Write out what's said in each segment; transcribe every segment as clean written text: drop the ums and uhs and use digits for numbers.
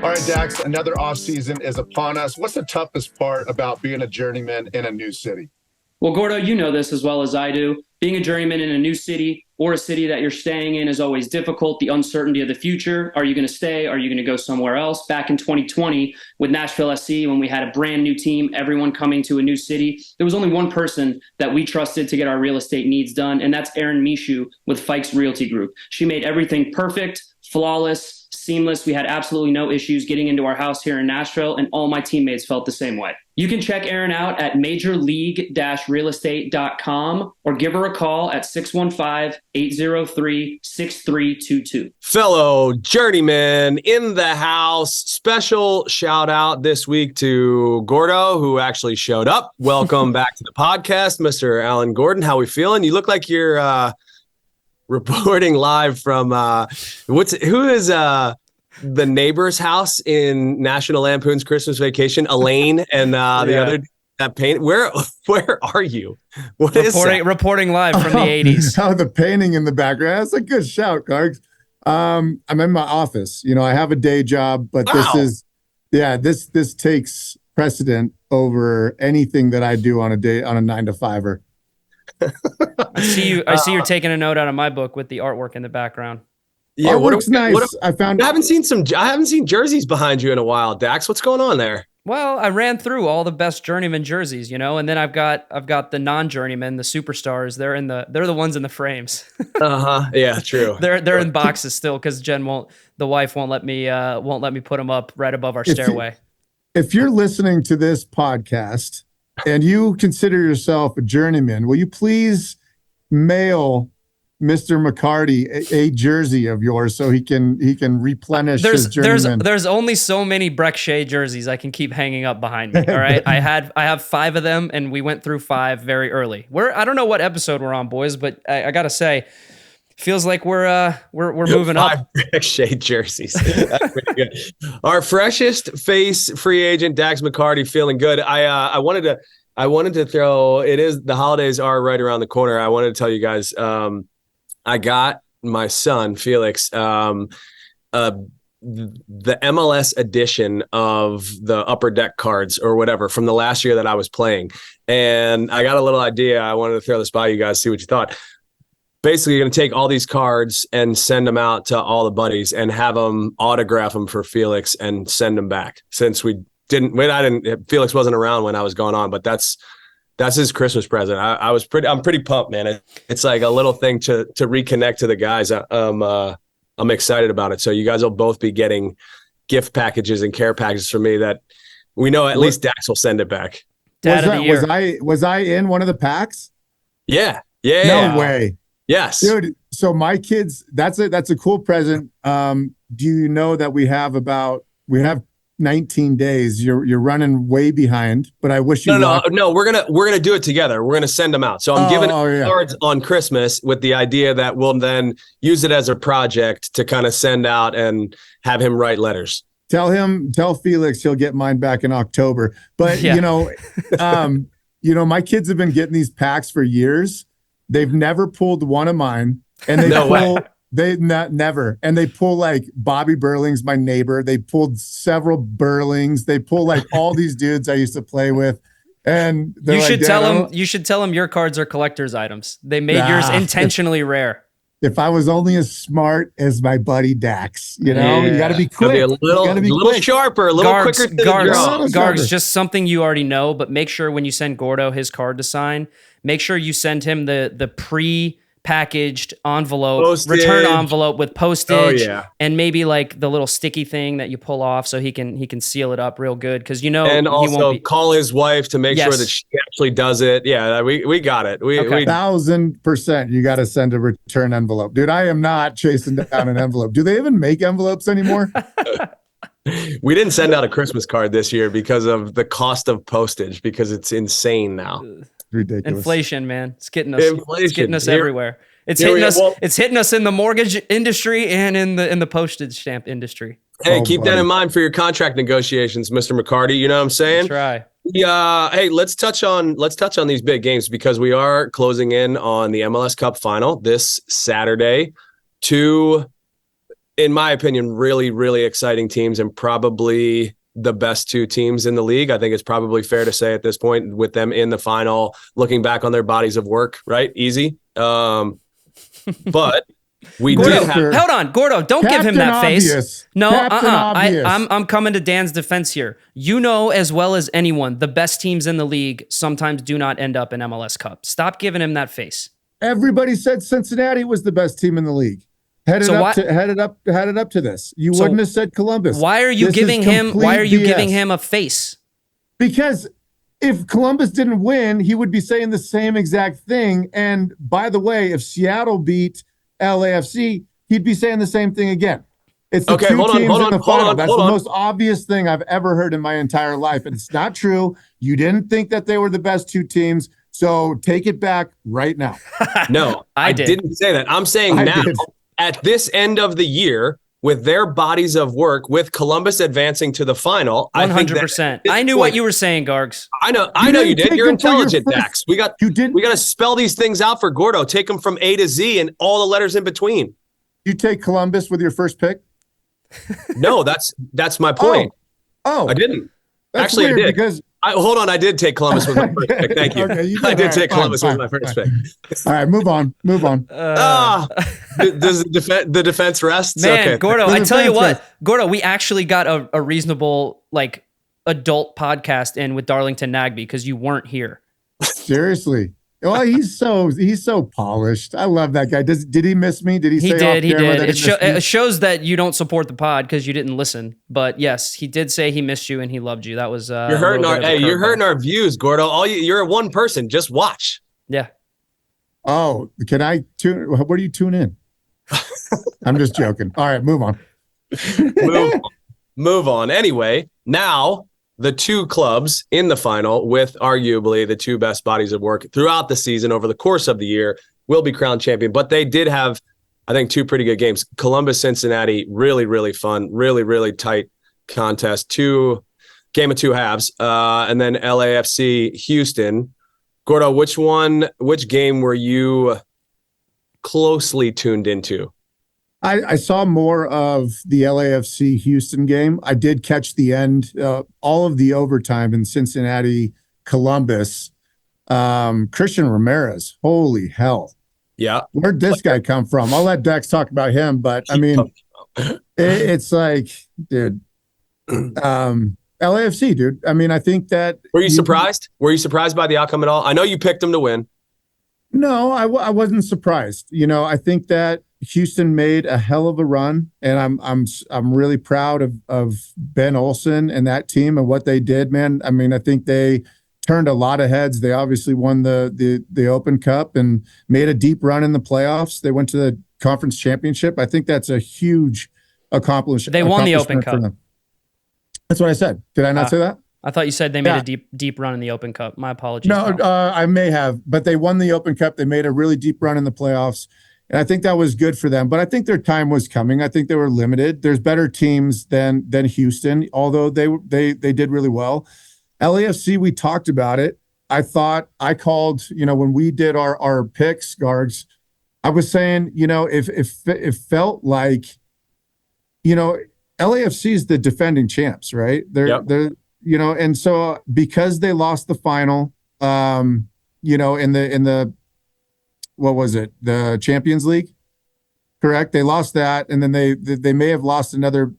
All right, Dax, another offseason is upon us. What's the toughest part about being a journeyman in a new city? Well, Gordo, you know this as well as I do. Being a journeyman in a new city or a city that you're staying in is always difficult. The uncertainty of the future. Are you going to stay? Are you going to go somewhere else? Back in 2020 with Nashville SC, when we had a brand new team, everyone coming to a new city, there was only one person that we trusted to get our real estate needs done, and that's Erin Mishu with Fikes Realty Group. She made everything perfect, flawless, seamless. We had absolutely no issues getting into our house here in Nashville, and all my teammates felt the same way. You can check Erin out at majorleague-realestate.com or give her a call at 615-803-6322. Fellow journeymen in the house. Special shout out this week to Gordo, who actually showed up. Welcome back to the podcast, Mr. Alan Gordon. How we feeling? You look like you're reporting live from who is the neighbor's house in National Lampoon's Christmas Vacation, Elaine, and the other that paint. Where are you? What is that? Reporting live from the 80s. Oh, the painting in the background. That's a good shout, Gargs. I'm in my office. You know, I have a day job, but this takes precedent over anything that I do on a 9-to-5er. I see you're taking a note out of my book with the artwork in the background. Yeah, artwork's nice. I haven't seen jerseys behind you in a while, Dax. What's going on there? Well, I ran through all the best journeyman jerseys, you know, and then I've got the non-journeymen, the superstars. They're the ones in the frames. Yeah, true. they're in boxes still because the wife won't let me put them up right above our stairway. If you're listening to this podcast and you consider yourself a journeyman, will you please mail Mr. McCarty a jersey of yours so he can replenish his journeyman? There's only so many Breck Shea jerseys I can keep hanging up behind me. All right, I have 5 of them, and we went through 5 very early. I don't know what episode we're on, boys, but I gotta say, feels like we're moving up. 5 Breck Shea jerseys. That's pretty good. Our freshest face free agent Dax McCarty feeling good. I wanted to throw. The holidays are right around the corner. I wanted to tell you guys. I got my son, Felix, the MLS edition of the Upper Deck cards or whatever from the last year that I was playing. And I got a little idea. I wanted to throw this by you guys, see what you thought. Basically, you're going to take all these cards and send them out to all the buddies and have them autograph them for Felix and send them back. Since Felix wasn't around when I was going on, but that's his Christmas present. I'm pretty pumped, man. It's like a little thing to reconnect to the guys. I'm excited about it. So you guys will both be getting gift packages and care packages from me that we know at least Dax will send it back. Was I in one of the packs? Yeah. No way. Yes. Dude, so my kids, that's a cool present. Do you know that we have 19 days. You're running way behind, but I wish you No, we're gonna do it together. We're gonna send them out. So I'm giving cards on Christmas with the idea that we'll then use it as a project to kind of send out and have him write letters. Tell Felix he'll get mine back in October. But my kids have been getting these packs for years. They've never pulled one of mine, and never. And they pull like Bobby Burling's my neighbor. They pulled several Burlings. They pull like all these dudes I used to play with. And you should tell them your cards are collector's items. They made yours intentionally rare. If I was only as smart as my buddy Dax, you got to be quick. Be a little sharper, a little quicker. Gargs, just something you already know, but make sure when you send Gordo his card to sign, make sure you send him the pre-packaged return envelope with postage, and maybe like the little sticky thing that you pull off so he can seal it up real good, because and also call his wife to make sure that she actually does it. Yeah, we got it. We 1,000% you got to send a return envelope, dude. I am not chasing down an envelope. Do they even make envelopes anymore? We didn't send out a Christmas card this year because of the cost of postage, because it's insane now. Ridiculous. Inflation, man. It's getting us. It's getting us everywhere. It's hitting us. It's hitting us in the mortgage industry and in the postage stamp industry. Hey, keep that in mind for your contract negotiations, Mr. McCarty. You know what I'm saying? Try. Yeah. Hey, let's touch on these big games, because we are closing in on the MLS Cup Final this Saturday. 2 in my opinion, really, really exciting teams and probably the best two teams in the league. I think it's probably fair to say at this point with them in the final, looking back on their bodies of work, right? Easy. But we Gordo, did have... Hold on, Gordo, don't Captain give him that Obvious. face. No, Obvious. I'm coming to Dan's defense here. You know as well as anyone, the best teams in the league sometimes do not end up in MLS Cup. Stop giving him that face. Everybody said Cincinnati was the best team in the league. Headed up to this. You wouldn't have said Columbus. Why are you giving him a face? Because if Columbus didn't win, he would be saying the same exact thing. And by the way, if Seattle beat LAFC, he'd be saying the same thing again. It's the two teams in the final. That's the most obvious thing I've ever heard in my entire life. And it's not true. You didn't think that they were the best two teams. So take it back right now. No, I didn't say that. I'm saying now. At this end of the year, with their bodies of work, with Columbus advancing to the final, 100%. I knew what you were saying, Gargs. I know you did. You're intelligent, Dax. We got to spell these things out for Gordo. Take them from A to Z and all the letters in between. You take Columbus with your first pick? No, that's my point. Oh, I didn't. That's Actually, weird I did. Because hold on, I did take Columbus with my first pick. Thank you. Okay, I did take Columbus with my first pick. All right, move on. Does the defense rest? Man, okay. Gordo, I tell you what, Gordo, we actually got a reasonable adult podcast in with Darlington Nagbe because you weren't here. Seriously. Well, he's so polished. I love that guy. Did he miss me? Did he say he did. It shows that you don't support the pod because you didn't listen. But yes, he did say he missed you and he loved you. That was you're hurting our views, Gordo. You're one person. Just watch. Yeah. Oh, can I tune? Where do you tune in? I'm just joking. All right, move on. Move on. Anyway, now the two clubs in the final with arguably the two best bodies of work throughout the season over the course of the year will be crowned champion. But they did have, I think, two pretty good games. Columbus, Cincinnati, really, really fun, really, really tight contest. Game of two halves. And then LAFC, Houston. Gordo, which game were you closely tuned into? I saw more of the LAFC Houston game. I did catch the end, all of the overtime in Cincinnati, Columbus. Christian Ramirez, holy hell. Yeah. Where'd this guy come from? I'll let Dex talk about him, but I mean, it's like, dude, LAFC, dude. I mean, I think that. Were you surprised? Were you surprised by the outcome at all? I know you picked them to win. No, I wasn't surprised. I think that Houston made a hell of a run, and I'm really proud of Ben Olsen and that team and what they did, man. I mean, I think they turned a lot of heads. They obviously won the Open Cup and made a deep run in the playoffs. They went to the conference championship. I think that's a huge accomplishment. They won the Open Cup. That's what I said. Did I not say that? I thought you said they made a deep run in the Open Cup. My apologies. No, I may have, but they won the Open Cup. They made a really deep run in the playoffs, and I think that was good for them. But I think their time was coming. I think they were limited. There's better teams than Houston, although they did really well. LAFC, we talked about it. I called, when we did our picks, Gargs, I was saying, if it felt like, LAFC is the defending champs, right? They're and so because they lost the final, in the what was it, the Champions League, correct? They lost that, and then they may have lost another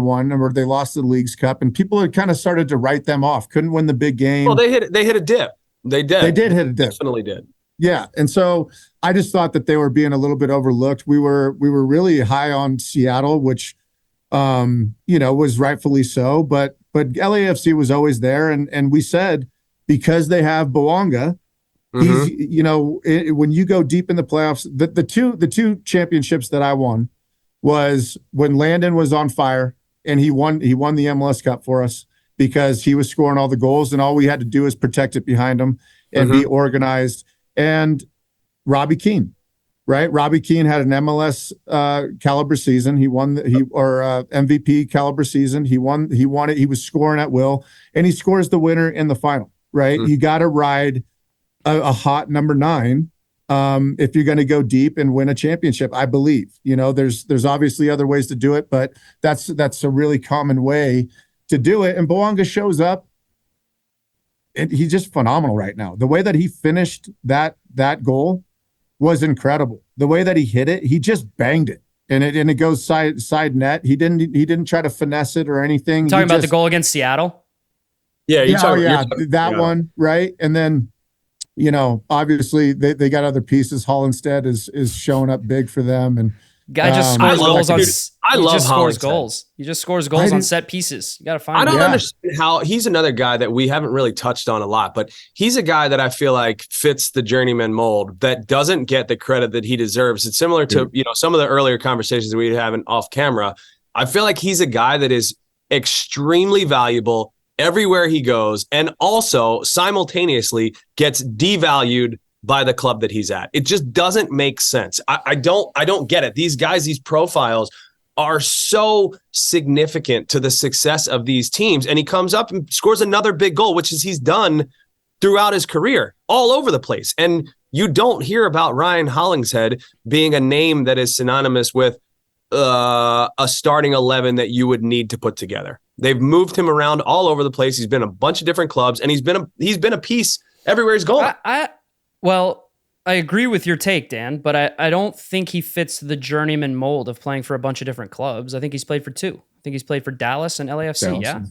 one, or they lost the Leagues Cup, and people had kind of started to write them off. Couldn't win the big game. Well, they hit a dip. They did hit a dip. Definitely did. Yeah, and so I just thought that they were being a little bit overlooked. We were really high on Seattle, which was rightfully so, but LAFC was always there, and we said because they have Bouanga, he's when you go deep in the playoffs, the two championships that I won was when Landon was on fire and he won the MLS Cup for us because he was scoring all the goals and all we had to do is protect it behind him and be organized. And Robbie Keane. Right, Robbie Keane had an MLS caliber season. He won MVP caliber season. He won it. He was scoring at will, and he scores the winner in the final. Right, you got to ride a hot number 9 if you're going to go deep and win a championship, I believe. There's obviously other ways to do it, but that's a really common way to do it. And Bouanga shows up, and he's just phenomenal right now. The way that he finished that goal was incredible. The way that he hit it, he just banged it. And it goes side net. He didn't try to finesse it or anything. Talking about the goal against Seattle? Yeah, that one, right? And then, obviously they got other pieces. Hollandstead is showing up big for them, and guy just scores goals on. I love scores goals. He just scores goals on set pieces. You got to find. I don't understand how he's another guy that we haven't really touched on a lot, but he's a guy that I feel like fits the journeyman mold that doesn't get the credit that he deserves. It's similar to some of the earlier conversations we were having off camera. I feel like he's a guy that is extremely valuable everywhere he goes, and also simultaneously gets devalued by the club that he's at. It just doesn't make sense. I don't get it. These guys, these profiles are so significant to the success of these teams. And he comes up and scores another big goal, which is he's done throughout his career all over the place. And you don't hear about Ryan Hollingshead being a name that is synonymous with a starting 11 that you would need to put together. They've moved him around all over the place. He's been a bunch of different clubs, and he's been a piece everywhere he's going. Well, I agree with your take, Dan, but I don't think he fits the journeyman mold of playing for a bunch of different clubs. I think he's played for two. I think he's played for Dallas and LAFC. Yeah.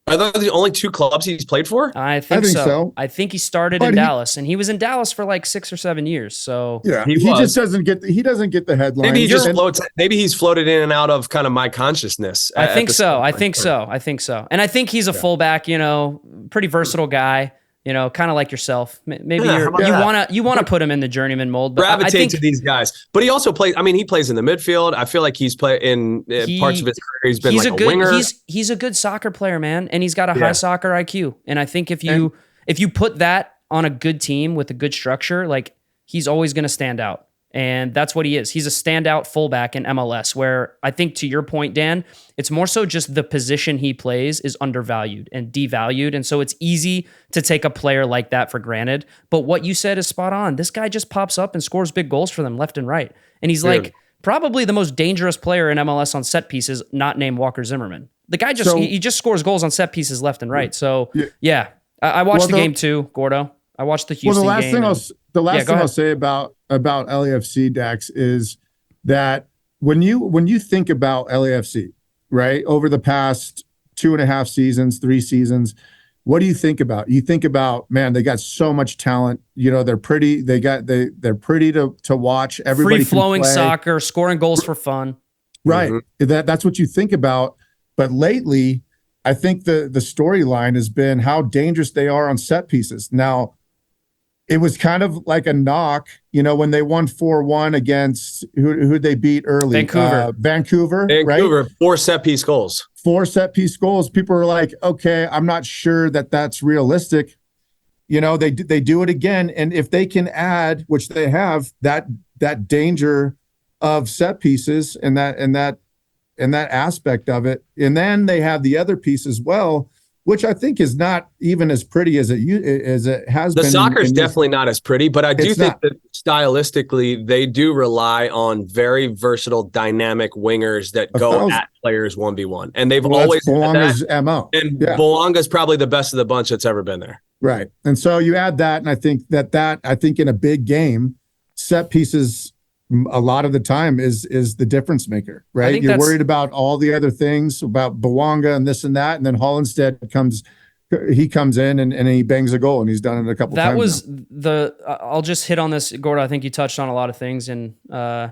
Are those the only two clubs he's played for? I think so. I think he started in Dallas, and he was in Dallas for like 6 or 7 years. So yeah, he just doesn't get the headline. Maybe he just floats. Maybe he's floated in and out of kind of my consciousness. I think so. And I think he's a fullback. Pretty versatile guy. Kind of like yourself. Maybe you want to put him in the journeyman mold. But gravitate to these guys. But he also plays. I mean, he plays in the midfield. I feel like he's played in parts of his career. He's been like a winger. He's a good soccer player, man, and he's got a high soccer IQ. And I think if you put that on a good team with a good structure, like he's always going to stand out. And that's what he is. He's a standout fullback in MLS, where I think, to your point, Dan, it's more so just the position he plays is undervalued and devalued. And so it's easy to take a player like that for granted. But what you said is spot on. This guy just pops up and scores big goals for them left and right. And he's like probably the most dangerous player in MLS on set pieces, not named Walker Zimmerman. The guy he just scores goals on set pieces left and right. So yeah, I watched the game too, Gordo. I watched the Houston game. The last thing I'll say about LAFC, Dax, is that when you think about LAFC, right, over the past 2.5 seasons, 3 seasons, what do you think about? You think about, man, they got so much talent. They're pretty. They're pretty to watch. Everybody free flowing soccer, scoring goals for fun. Right. Mm-hmm. That's what you think about. But lately, I think the storyline has been how dangerous they are on set pieces. Now, it was kind of like a knock, when they won 4-1 against who they beat early. Vancouver, right? 4 set piece goals. 4 set piece goals. People were like, okay, I'm not sure that that's realistic. They do it again. And if they can add, which they have, that danger of set pieces and that aspect of it. And then they have the other piece as well, which I think is not even as pretty as it has been. The soccer is definitely not as pretty, but I do think that stylistically they do rely on very versatile, dynamic wingers that go at players 1v1, and they've always had that. MO. And Bouanga's probably the best of the bunch that's ever been there. Right, and so you add that, and I think that in a big game, set pieces a lot of the time is the difference maker, right? You're worried about all the other things about Bouanga and this and that, and then Hollandstead comes in and he bangs a goal, and he's done it a couple times. That was I'll just hit on this, Gordo. I think you touched on a lot of things, and you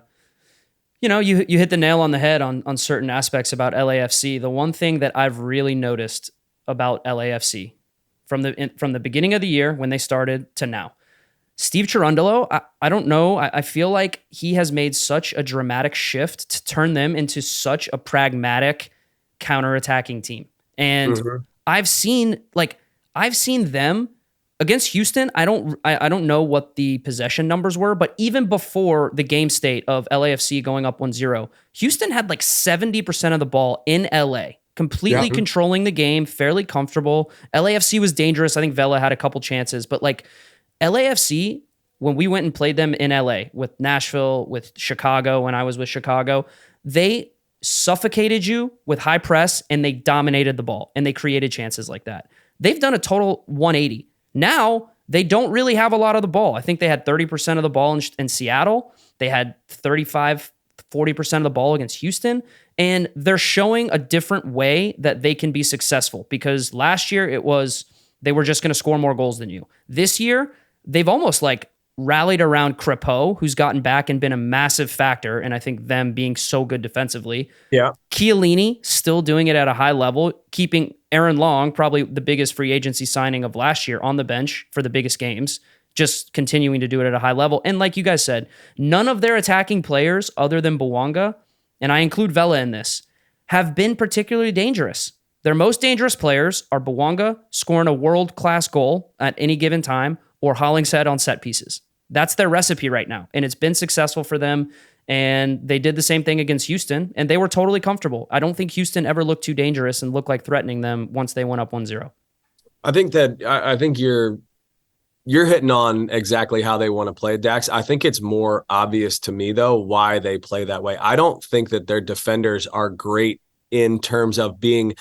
hit the nail on the head on certain aspects about LAFC. The one thing that I've really noticed about LAFC from the beginning of the year when they started to now, Steve Cherundolo, I don't know. I feel like he has made such a dramatic shift to turn them into such a pragmatic counterattacking team. And I've seen them against Houston. I don't know what the possession numbers were, but even before the game state of LAFC going up 1-0, Houston had like 70% of the ball in LA, completely controlling the game, fairly comfortable. LAFC was dangerous. I think Vela had a couple chances, but like LAFC when we went and played them in LA with Nashville, with Chicago, when I was with Chicago, they suffocated you with high press and they dominated the ball and they created chances like that. They've done a total 180. Now they don't really have a lot of the ball. I think they had 30% of the ball in Seattle. They had 40% of the ball against Houston. And they're showing a different way that they can be successful, because last year it was they were just going to score more goals than you. This year, they've almost like rallied around Crepeau, who's gotten back and been a massive factor, and I think them being so good defensively. Yeah. Chiellini still doing it at a high level, keeping Aaron Long, probably the biggest free agency signing of last year, on the bench for the biggest games, just continuing to do it at a high level. And like you guys said, none of their attacking players other than Bouanga, and I include Vela in this, have been particularly dangerous. Their most dangerous players are Bouanga scoring a world-class goal at any given time, or Hollingshead on set pieces. That's their recipe right now, and it's been successful for them. And they did the same thing against Houston, and they were totally comfortable. I don't think Houston ever looked too dangerous and looked like threatening them once they went up 1-0. I think you're hitting on exactly how they want to play, Dax. I think it's more obvious to me, though, why they play that way. I don't think that their defenders are great in terms of being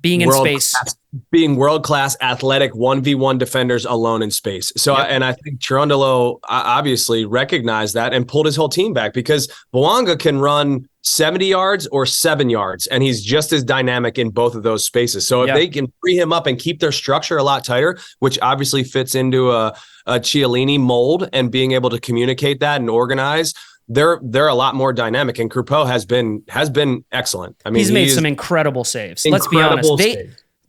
in space, being world-class athletic 1v1 defenders alone in space. So, yep. And I think Cherundolo obviously recognized that and pulled his whole team back, because Bouanga can run 70 yards or 7 yards, and he's just as dynamic in both of those spaces. So if they can free him up and keep their structure a lot tighter, which obviously fits into a Chiellini mold, and being able to communicate that and organize, they're a lot more dynamic, and Crepeau has been excellent. I mean, he's made some incredible saves. Let's be honest.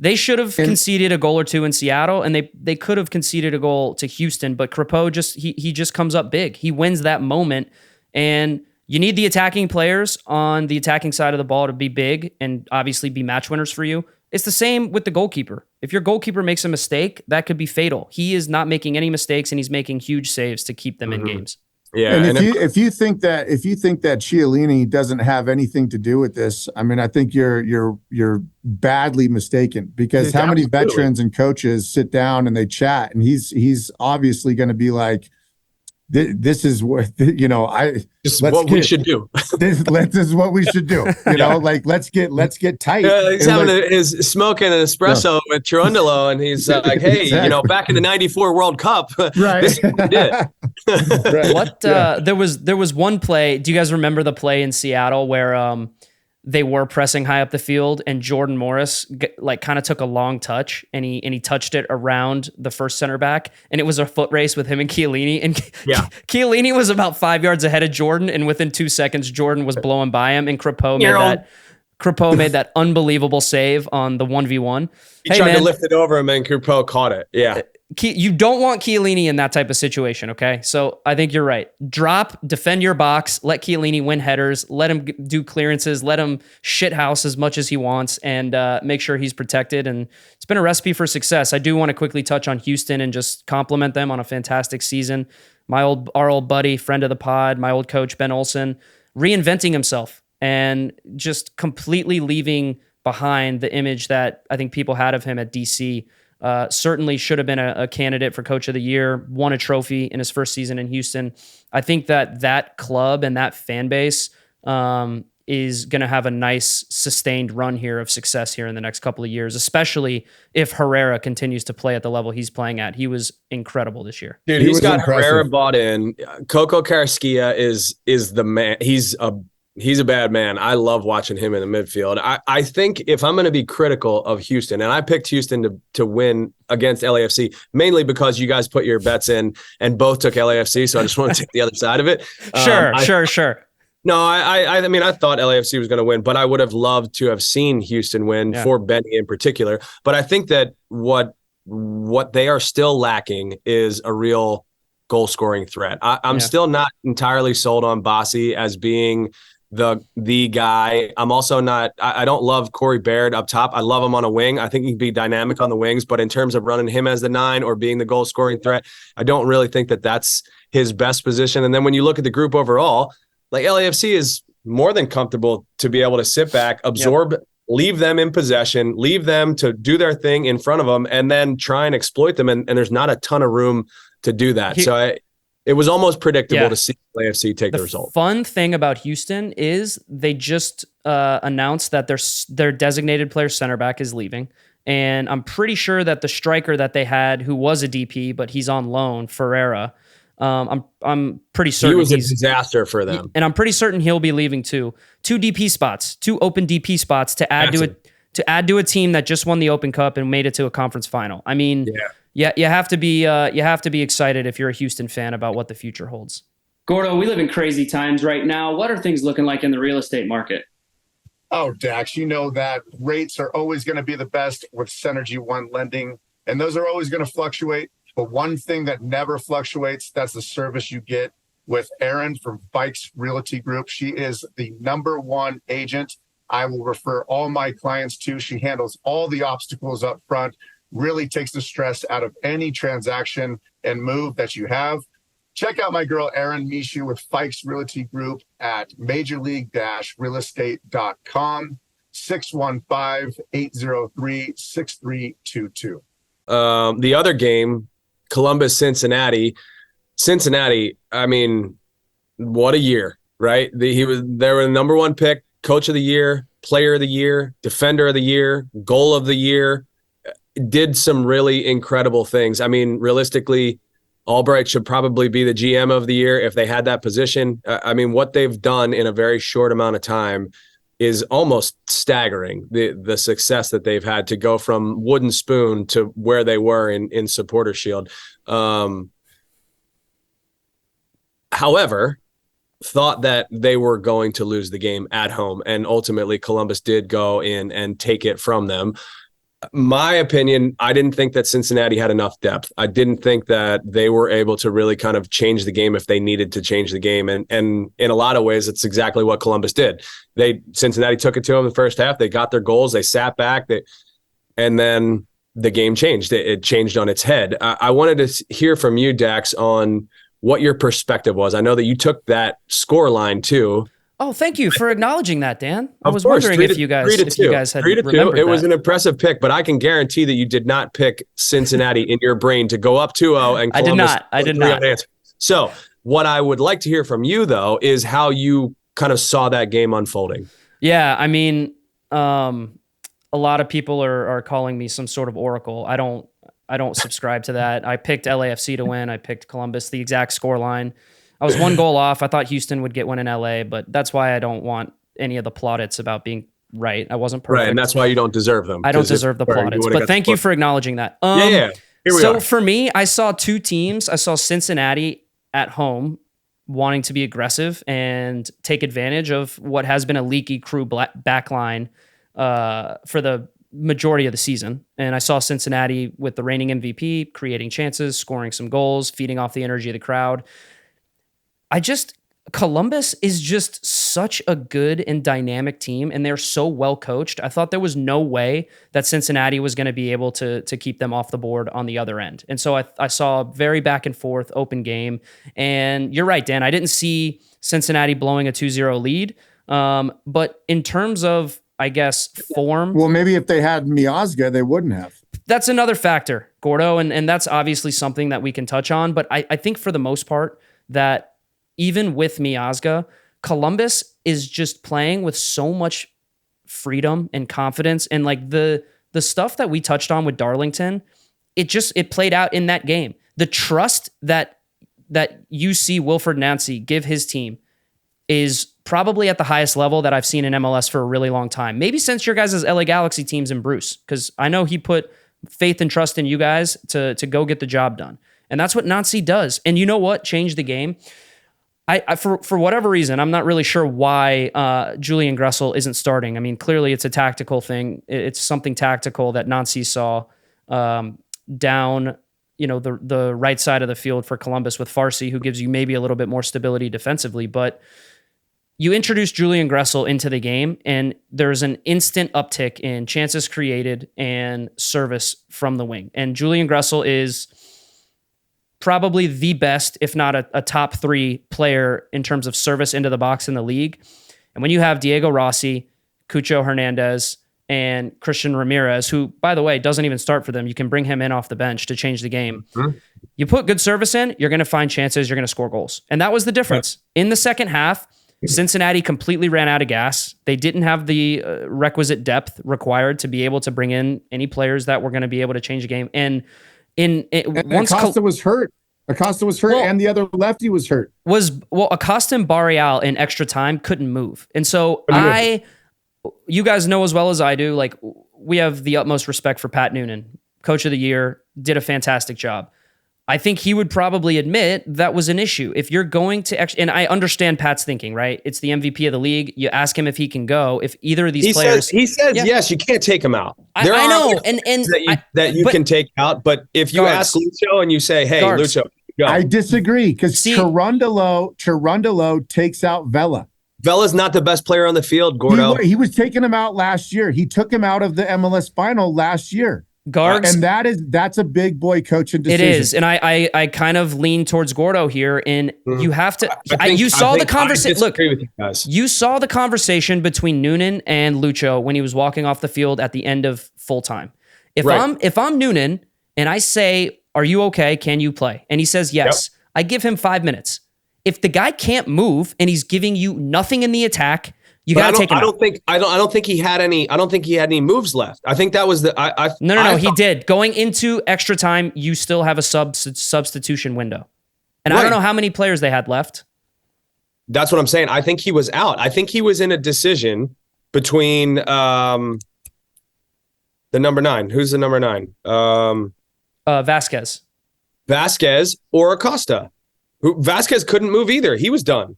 They should have conceded a goal or two in Seattle, and they could have conceded a goal to Houston, but Crepeau he just comes up big. He wins that moment, and you need the attacking players on the attacking side of the ball to be big and obviously be match winners for you. It's the same with the goalkeeper. If your goalkeeper makes a mistake, that could be fatal. He is not making any mistakes, and he's making huge saves to keep them in games. Yeah, and if you think that Chiellini doesn't have anything to do with this, I mean, I think you're badly mistaken, because how many veterans and coaches sit down and they chat, and he's obviously going to be like, this is what we should do. This is what we should do. You know, like let's get tight. Yeah, he's having his smoking an espresso with Cherundolo, and he's like, "Hey, exactly. Back in the '94 World Cup, right? This is what we did." Right. What there was one play. Do you guys remember the play in Seattle where they were pressing high up the field, and Jordan Morris kind of took a long touch, and he touched it around the first center back, and it was a foot race with him and Chiellini, and Chiellini was about 5 yards ahead of Jordan, and within 2 seconds Jordan was blowing by him, and Crepeau made that unbelievable save on the 1v1. He tried to lift it over him, and Crepeau caught it. Yeah. You don't want Chiellini in that type of situation, okay? So I think you're right. Drop, defend your box, let Chiellini win headers, let him do clearances, let him shithouse as much as he wants, and make sure he's protected. And it's been a recipe for success. I do want to quickly touch on Houston and just compliment them on a fantastic season. Our old buddy, friend of the pod, my old coach, Ben Olsen, reinventing himself and just completely leaving behind the image that I think people had of him at DC. Certainly should have been a candidate for Coach of the Year, won a trophy in his first season in Houston. I think that club and that fan base is going to have a nice sustained run here of success here in the next couple of years, especially if Herrera continues to play at the level he's playing at. He was incredible this year. Dude, he's got impressive. Herrera bought in. Coco Carrasquilla is the man. He's a bad man. I love watching him in the midfield. I think if I'm going to be critical of Houston, and I picked Houston to win against LAFC, mainly because you guys put your bets in and both took LAFC, so I just want to take the other side of it. Sure. No, I mean, I thought LAFC was going to win, but I would have loved to have seen Houston win for Benny in particular. But I think that what they are still lacking is a real goal-scoring threat. I'm still not entirely sold on Bassi as being the guy. I'm also not, I don't love Corey Baird up top. I love him on a wing. I think he can be dynamic on the wings, but in terms of running him as the 9 or being the goal scoring threat, I don't really think that that's his best position. And then when you look at the group overall, like LAFC is more than comfortable to be able to sit back, absorb, leave them in possession, leave them to do their thing in front of them, and then try and exploit them. And there's not a ton of room to do that. it was almost predictable to see LAFC take the result. Fun thing about Houston is they just announced that their designated player center back is leaving. And I'm pretty sure that the striker that they had, who was a DP, but he's on loan, Ferreira, I'm pretty certain he was a disaster for them. And I'm pretty certain he'll be leaving too. 2 open DP spots to add to a team that just won the Open Cup and made it to a conference final. I mean, you have to be excited if you're a Houston fan about what the future holds. Gordo, we live in crazy times right now. What are things looking like in the real estate market? Oh, Dax, you know that rates are always going to be the best with Synergy One lending, and those are always going to fluctuate. But one thing that never fluctuates, that's the service you get with Erin from Fikes Realty Group. She is the #1 agent I will refer all my clients to. She handles all the obstacles up front, really takes the stress out of any transaction and move that you have. Check out my girl, Erin Mishu with Fikes Realty Group at majorleague-realestate.com, 615-803-6322. The other game, Columbus-Cincinnati. Cincinnati, I mean, what a year, right? They were the #1 pick, coach of the year, player of the year, defender of the year, goal of the year, did some really incredible things. I mean, realistically, Albright should probably be the GM of the year if they had that position. I mean, what they've done in a very short amount of time is almost staggering. The success that they've had to go from wooden spoon to where they were in Supporter Shield. However, thought that they were going to lose the game at home, and ultimately Columbus did go in and take it from them. My opinion, I didn't think that Cincinnati had enough depth. I didn't think that they were able to really kind of change the game if they needed to change the game. And in a lot of ways, it's exactly what Columbus did. Cincinnati took it to them in the first half. They got their goals. They sat back. And then the game changed. It changed on its head. I wanted to hear from you, Dax, on what your perspective was. I know that you took that score line too. Oh, thank you for acknowledging that, Dan. I was wondering if you guys had 3-2. It was an impressive pick, but I can guarantee that you did not pick Cincinnati in your brain to go up 2-0 and Columbus. I did not. So what I would like to hear from you, though, is how you kind of saw that game unfolding. Yeah, I mean, a lot of people are calling me some sort of oracle. I don't subscribe to that. I picked LAFC to win. I picked Columbus, the exact score line. I was 1 goal off. I thought Houston would get one in LA, but that's why I don't want any of the plaudits about being right. I wasn't perfect. Right, and that's why you don't deserve them. I don't deserve the plaudits, but thank you for acknowledging that. Here we are. For me, I saw 2 teams. I saw Cincinnati at home wanting to be aggressive and take advantage of what has been a leaky Crew backline for the majority of the season. And I saw Cincinnati with the reigning MVP creating chances, scoring some goals, feeding off the energy of the crowd. Columbus is just such a good and dynamic team, and they're so well coached. I thought there was no way that Cincinnati was going to be able to keep them off the board on the other end. And so I saw a very back and forth open game. And you're right, Dan, I didn't see Cincinnati blowing a 2-0 lead. But in terms of, I guess, form. Well, maybe if they had Miazga, they wouldn't have. That's another factor, Gordo. And that's obviously something that we can touch on. But I think for the most part that even with Miazga, Columbus is just playing with so much freedom and confidence. And like the stuff that we touched on with Darlington, it played out in that game. The trust that you see Wilfred Nancy give his team is probably at the highest level that I've seen in MLS for a really long time. Maybe since your guys' LA Galaxy teams and Bruce, because I know he put faith and trust in you guys to go get the job done. And that's what Nancy does. And you know what changed the game? I for whatever reason, I'm not really sure why Julian Gressel isn't starting. I mean, clearly it's a tactical thing. It's something tactical that Nancy saw down, the right side of the field for Columbus with Farsi, who gives you maybe a little bit more stability defensively. But you introduce Julian Gressel into the game, and there's an instant uptick in chances created and service from the wing. And Julian Gressel is probably the best, if not a top 3 player in terms of service into the box in the league. And when you have Diego Rossi, Cucho Hernandez, and Christian Ramirez, who, by the way, doesn't even start for them. You can bring him in off the bench to change the game. Mm-hmm. You put good service in, you're going to find chances, you're going to score goals. And that was the difference. Right. In the second half, Cincinnati completely ran out of gas. They didn't have the requisite depth required to be able to bring in any players that were going to be able to change the game. And once Acosta was hurt. Acosta was hurt, and the other lefty was hurt. Acosta and Barreal in extra time couldn't move. And so you guys know as well as I do, like, we have the utmost respect for Pat Noonan, coach of the year, did a fantastic job. I think he would probably admit that was an issue. If you're going to, and I understand Pat's thinking, right? It's the MVP of the league. You ask him if he can go. If either of these players, he says yes, you can't take him out. I know, that you can take out. But if you ask Lucho and you say, "Hey, Lucho, go," I disagree, because Cherundolo takes out Vela. Vela's not the best player on the field, Gordo. He was taking him out last year. He took him out of the MLS final last year. Gargs, and that's a big boy coaching decision. It is, and I kind of lean towards Gordo here. And you have to. You saw the conversation. Look, you saw the conversation between Noonan and Lucho when he was walking off the field at the end of full time. If I'm Noonan and I say, "Are you okay? Can you play?" and he says yes, I give him 5 minutes. If the guy can't move and he's giving you nothing in the attack, you got to take him out. I don't think he had any moves left. I think that was No, he did. Going into extra time, you still have a substitution window. And I don't know how many players they had left. That's what I'm saying. I think he was out. I think he was in a decision between the number 9. Who's the number 9? Vasquez. Vasquez or Acosta. Vasquez couldn't move either. He was done.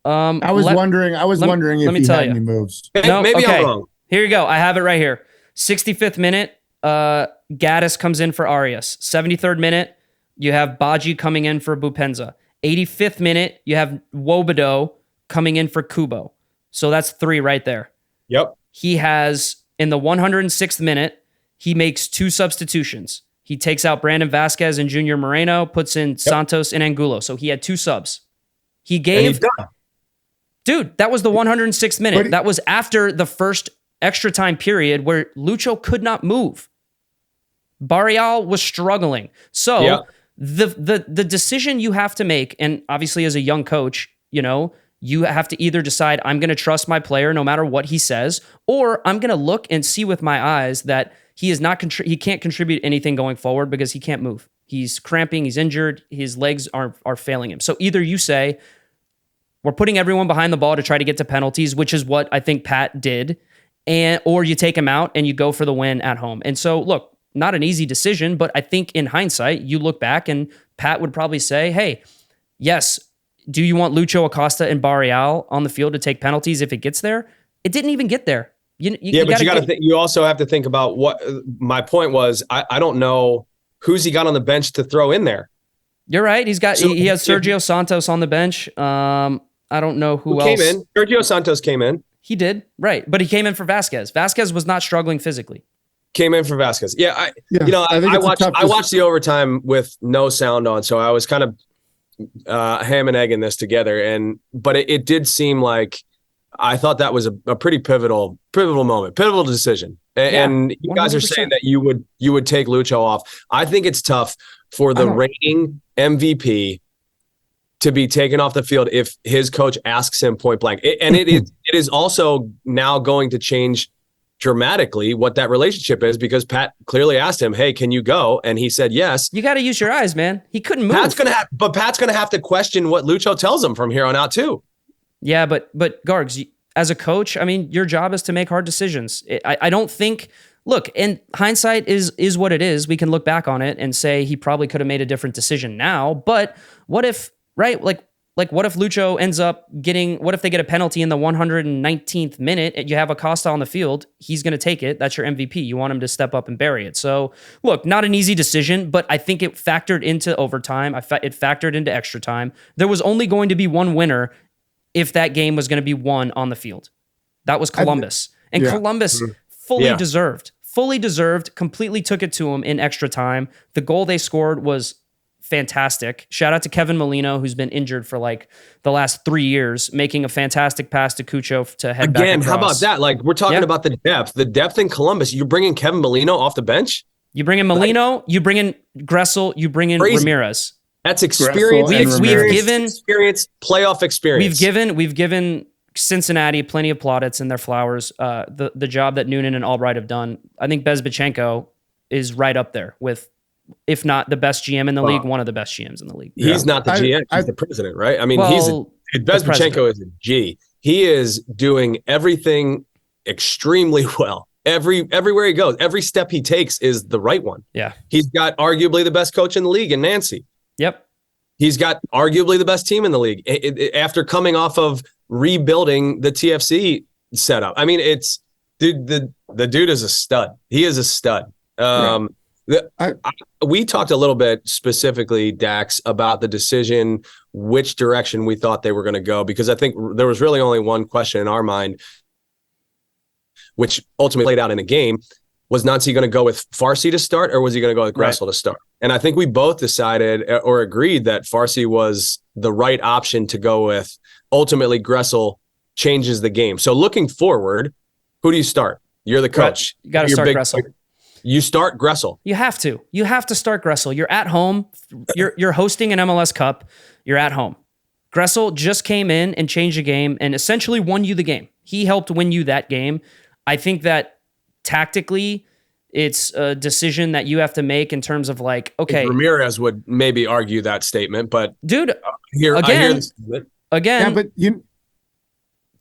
I was wondering if he had any moves. Maybe I'm wrong. Here you go. I have it right here. 65th minute, Gaddis comes in for Arias. 73rd minute, you have Baji coming in for Bupenza. 85th minute, you have Wobodo coming in for Kubo. So that's 3 right there. Yep. He has, in the 106th minute, he makes 2 substitutions. He takes out Brandon Vasquez and Junior Moreno, puts in Santos and Angulo. So he had 2 subs. He gave... And he's done. Dude, that was the 106th minute. That was after the first extra time period where Lucho could not move. Barreal was struggling. So the decision you have to make, and obviously as a young coach, you have to either decide, I'm going to trust my player no matter what he says, or I'm going to look and see with my eyes that he is not he can't contribute anything going forward because he can't move. He's cramping, he's injured, his legs are failing him. So either you say, we're putting everyone behind the ball to try to get to penalties, which is what I think Pat did, or you take him out and you go for the win at home. And so, look, not an easy decision, but I think in hindsight, you look back and Pat would probably say, hey, yes, do you want Lucho, Acosta, and Barreal on the field to take penalties if it gets there? It didn't even get there. You also have to think about what my point was. I don't know who's he got on the bench to throw in there. You're right. He has Sergio Santos on the bench. I don't know who else came in. Sergio Santos came in. He did, right? But he came in for Vasquez. Vasquez was not struggling physically. Came in for Vasquez. I watched the overtime with no sound on, so I was kind of ham and egg in this together. But it did seem like I thought that was a pretty pivotal moment, pivotal decision. And you guys 100%. Are saying that you would take Lucho off. I think it's tough for the reigning MVP to be taken off the field if his coach asks him point blank. It is also now going to change dramatically what that relationship is, because Pat clearly asked him, hey, can you go? And he said yes. You got to use your eyes, man. He couldn't move. Pat's going to have to question what Lucho tells him from here on out too. Yeah, but Gargs, as a coach, I mean, your job is to make hard decisions. I don't think... Look, and hindsight is what it is. We can look back on it and say he probably could have made a different decision now. But what if, right? Like what if Lucho ends up what if they get a penalty in the 119th minute and you have Acosta on the field? He's going to take it. That's your MVP. You want him to step up and bury it. So look, not an easy decision, but I think it factored into overtime. It factored into extra time. There was only going to be one winner if that game was going to be won on the field. That was Columbus. Columbus fully deserved, completely took it to him in extra time. The goal they scored was fantastic. Shout out to Kevin Molino, who's been injured for like the last 3 years, making a fantastic pass to Cucho to head back across. How about that? Like, we're talking about the depth in Columbus. You're bringing Kevin Molino off the bench. You bring in Molino, you bring in Gressel, you bring in Ramirez. That's experience. We've given playoff experience. We've given Cincinnati plenty of plaudits and their flowers. The job that Noonan and Albright have done. I think Bezbachenko is right up there with, if not the best GM in the league, one of the best GMs in the league. He's not the GM, he's the president, right? I mean, Bezbachenko is a G. He is doing everything extremely well. Everywhere he goes, every step he takes is the right one. Yeah. He's got arguably the best coach in the league in Nancy. Yep. He's got arguably the best team in the league after coming off of rebuilding the TFC setup. I mean, the dude is a stud. He is a stud. We talked a little bit specifically, Dax, about the decision, which direction we thought they were going to go, because I think there was really only one question in our mind, which ultimately played out in a game. Was Nancy going to go with Farsi to start, or was he going to go with Gressel to start? And I think we both decided or agreed that Farsi was the right option to go with. Ultimately, Gressel changes the game. So looking forward, who do you start? You're the coach. You got to start Gressel. You start Gressel. You have to. You have to start Gressel. You're at home. You're hosting an MLS Cup. You're at home. Gressel just came in and changed the game and essentially won you the game. He helped win you that game. I think that tactically, it's a decision that you have to make in terms of like, okay. Ramirez would maybe argue that statement, but dude, again, yeah, but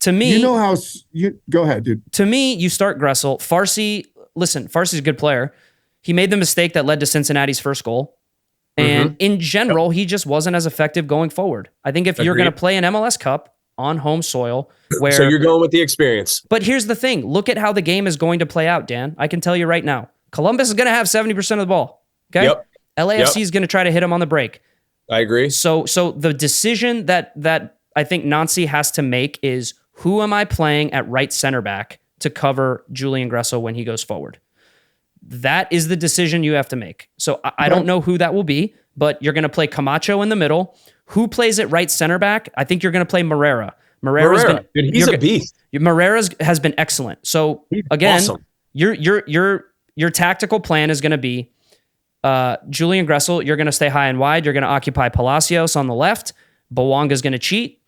to me, go ahead, dude. To me, you start Gressel. Farsi's a good player. He made the mistake that led to Cincinnati's first goal. And in general, he just wasn't as effective going forward. I think if you're going to play an MLS Cup on home soil, where so you're going with the experience. But here's the thing. Look at how the game is going to play out, Dan. I can tell you right now. Columbus is going to have 70% of the ball. Okay? Yep. LAFC is going to try to hit him on the break. I agree. So the decision that I think Nancy has to make is, who am I playing at right center back to cover Julian Gressel when he goes forward? That is the decision you have to make. So I don't know who that will be, but you're going to play Camacho in the middle. Who plays at right center back? I think you're going to play Morera. He's a beast. Morera has been excellent. So again, awesome. Your tactical plan is going to be Julian Gressel. You're going to stay high and wide. You're going to occupy Palacios on the left. Bowanga's going to cheat.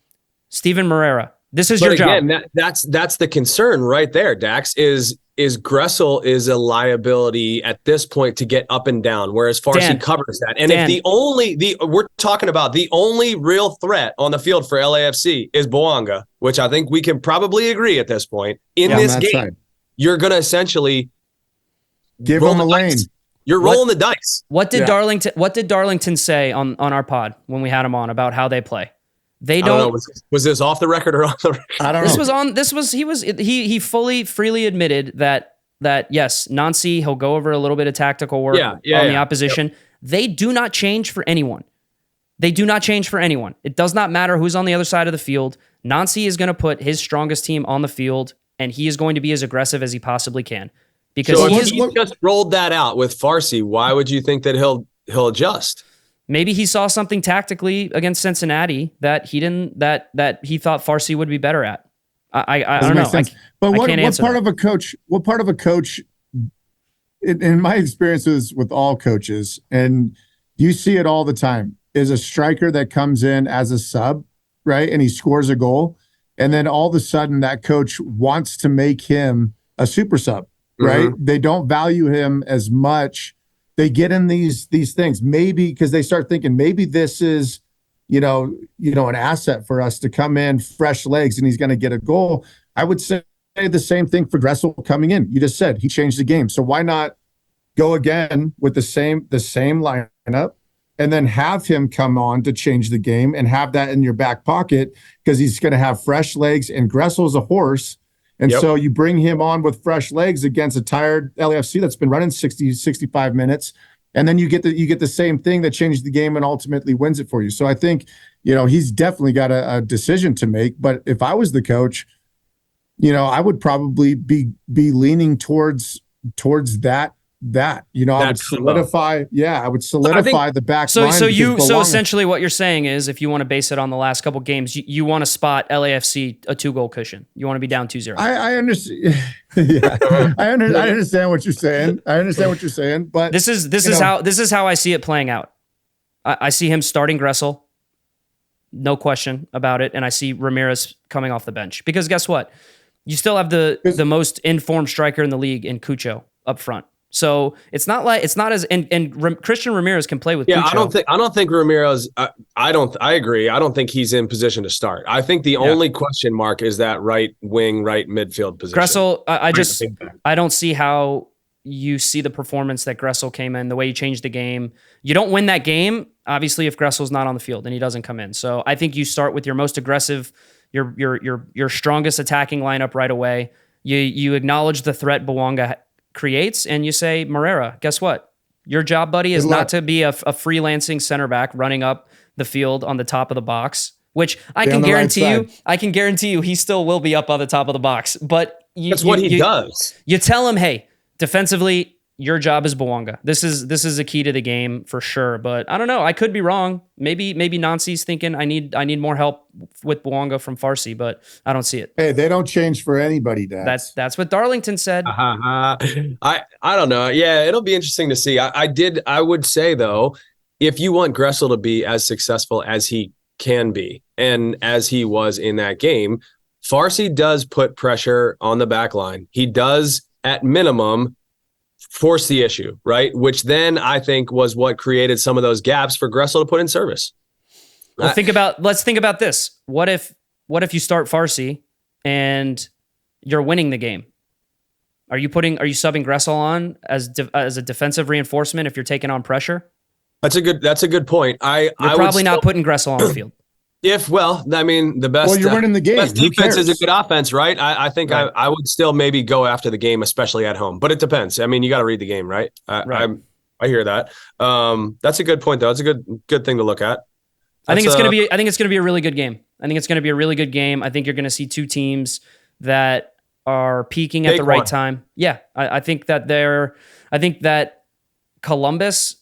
Steven Morera. This is your job. That's the concern right there, Dax, is Gressel is a liability at this point to get up and down, whereas Farsi covers that. And if we're talking about the only real threat on the field for LAFC is Bowanga, which I think we can probably agree at this point in this game, you're going to essentially give them a lane. You're rolling the dice. What did Darlington say on our pod when we had him on about how they play? They don't. I don't know. Was this off the record or on the record? I don't know. He freely admitted that yes, Nancy, he'll go over a little bit of tactical work on the opposition. Yep. They do not change for anyone. It does not matter who's on the other side of the field. Nancy is going to put his strongest team on the field, and he is going to be as aggressive as he possibly can. Because he just rolled that out with Farsi, why would you think that he'll adjust? Maybe he saw something tactically against Cincinnati that he didn't, that he thought Farsi would be better at. I don't know. But what part of a coach, in my experiences with all coaches, and you see it all the time, is a striker that comes in as a sub, right? And he scores a goal. And then all of a sudden that coach wants to make him a super sub, right? Mm-hmm. They don't value him as much. They get in these things, maybe because they start thinking maybe this is, an asset for us to come in, fresh legs, and he's going to get a goal. I would say the same thing for Gressel coming in. You just said he changed the game, so why not go again with the same lineup, and then have him come on to change the game and have that in your back pocket because he's going to have fresh legs, and Gressel's a horse. And so you bring him on with fresh legs against a tired LAFC that's been running 60, 65 minutes. And then you get the same thing that changed the game and ultimately wins it for you. So I think, he's definitely got a decision to make. But if I was the coach, I would probably be leaning towards that that. I would solidify. Yeah, I would solidify the back line. So essentially, what you're saying is, if you want to base it on the last couple games, you want to spot LAFC a 2-goal cushion. You want to be down 2-0. I understand. Yeah, I understand what you're saying. But this is how I see it playing out. I see him starting Gressel, no question about it, and I see Ramirez coming off the bench because guess what? You still have the most informed striker in the league in Cucho up front. So it's not as Christian Ramirez can play with. Yeah, Cucho. I don't think Ramirez. I agree. I don't think he's in position to start. I think the only question mark is that right wing, right midfield position. Gressel, I don't see how you see the performance that Gressel came in, the way he changed the game. You don't win that game, obviously, if Gressel's not on the field and he doesn't come in. So I think you start with your most aggressive, your strongest attacking lineup right away. You acknowledge the threat Bouanga creates, and you say, Moreira, guess what? Your job, buddy, is not to be a freelancing center back running up the field on the top of the box, which I can guarantee you he still will be up on the top of the box. But that's what he does. You tell him, hey, defensively, your job is Bouanga. This is a key to the game for sure. But I don't know. I could be wrong. Maybe Nancy's thinking I need more help with Bouanga from Farsi, but I don't see it. Hey, they don't change for anybody, Dad. That's what Darlington said. I don't know. Yeah, it'll be interesting to see. I would say though, if you want Gressel to be as successful as he can be and as he was in that game, Farsi does put pressure on the back line. He does at minimum force the issue, right? Which then I think was what created some of those gaps for Gressel to put in service. Well, let's think about this. What if you start Farsi and you're winning the game? Are you subbing Gressel on as a defensive reinforcement if you're taking on pressure? That's a good point. You're probably not putting Gressel on the field. The best. Well, you're winning the game. Best defense is a good offense, right? I think right. I would still maybe go after the game, especially at home. But it depends. I mean, you got to read the game, right? I hear that. That's a good point, though. That's a good thing to look at. I think it's gonna be a really good game. I think you're gonna see two teams that are peaking at the right time. Yeah, I think that Columbus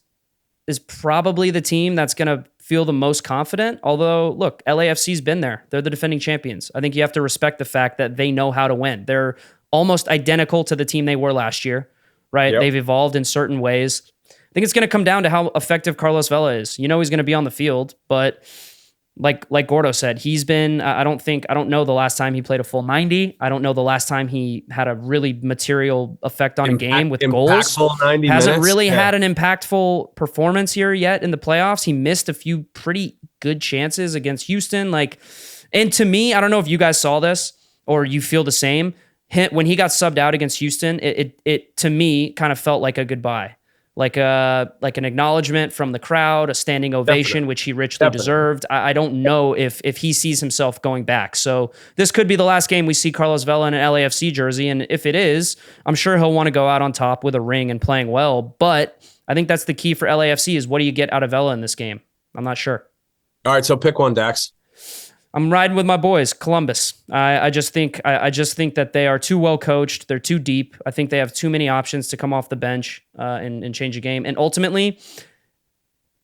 is probably the team that's gonna feel the most confident. Although, look, LAFC's been there. They're the defending champions. I think you have to respect the fact that they know how to win. They're almost identical to the team they were last year, right? Yep. They've evolved in certain ways. I think it's going to come down to how effective Carlos Vela is. He's going to be on the field, but like Gordo said, he's been, I don't know the last time he played a full 90. I don't know the last time he had a really material effect on a game with goals. 90 Hasn't really had an impactful performance here yet in the playoffs. He missed a few pretty good chances against Houston. And to me, I don't know if you guys saw this or you feel the same. When he got subbed out against Houston, it to me kind of felt like a goodbye. Like an acknowledgement from the crowd, a standing ovation, Definitely. Which he richly deserved. I don't know if he sees himself going back. So this could be the last game we see Carlos Vela in an LAFC jersey. And if it is, I'm sure he'll want to go out on top with a ring and playing well. But I think that's the key for LAFC is what do you get out of Vela in this game? I'm not sure. All right, so pick one, Dax. I'm riding with my boys, Columbus. I just think that they are too well coached. They're too deep. I think they have too many options to come off the bench and change a game. And ultimately,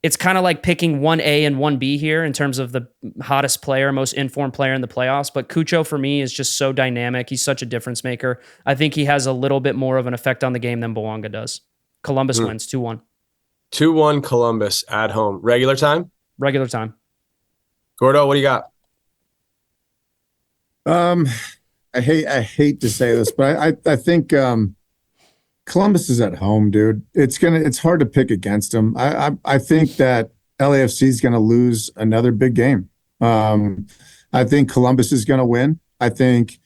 it's kind of like picking 1A and 1B here in terms of the hottest player, most informed player in the playoffs. But Cucho, for me, is just so dynamic. He's such a difference maker. I think he has a little bit more of an effect on the game than Bouanga does. Columbus wins 2-1. 2-1 Columbus at home. Regular time? Regular time. Gordo, what do you got? I hate to say this, but I think Columbus is at home, dude. It's hard to pick against them. I think that LAFC is gonna lose another big game. I think Columbus is gonna win. I think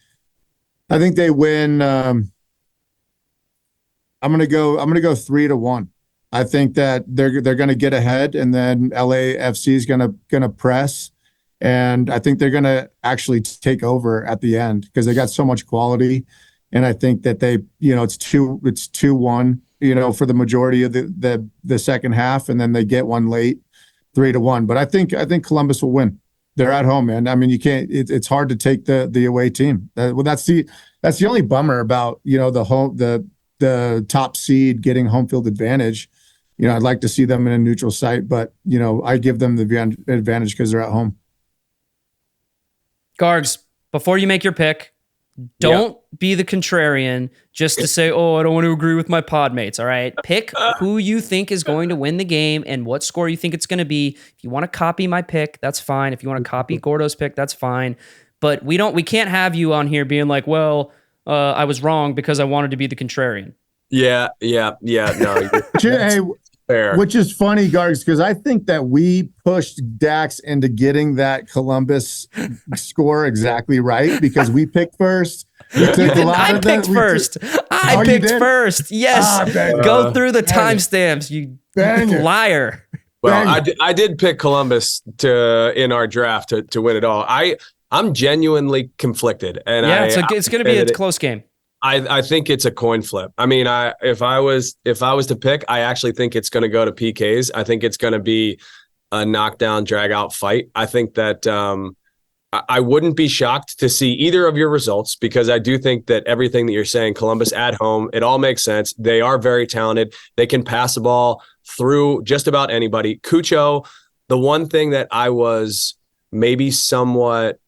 they win. I'm gonna go 3-1. I think that they're gonna get ahead, and then LAFC is gonna press. And I think they're going to actually take over at the end because they got so much quality. And I think that it's 2-1, for the majority of the second half. And then they get one late, 3-1. But I think Columbus will win. They're at home, man. I mean, you can't, it's hard to take the away team. That's the only bummer about, the the top seed getting home field advantage. You know, I'd like to see them in a neutral site, but you know, I give them the advantage because they're at home. Gargs, before you make your pick, don't be the contrarian just to say, oh, I don't want to agree with my pod mates. All right. Pick who you think is going to win the game and what score you think it's going to be. If you want to copy my pick, that's fine. If you want to copy Gordo's pick, that's fine. But we can't have you on here being like, well, I was wrong because I wanted to be the contrarian. Yeah. No. Hey, fair. Which is funny, Gargs, because I think that we pushed Dax into getting that Columbus score exactly right because we picked first. I picked first. I picked first. Yes. Go through the timestamps, you liar. Well, I did pick Columbus in our draft to win it all. I'm genuinely conflicted, and it's going to be a close game. I think it's a coin flip. I mean, if I was to pick, I actually think it's going to go to PKs. I think it's going to be a knockdown, drag out fight. I think that I wouldn't be shocked to see either of your results because I do think that everything that you're saying, Columbus at home, it all makes sense. They are very talented. They can pass the ball through just about anybody. Cucho, the one thing that I was maybe somewhat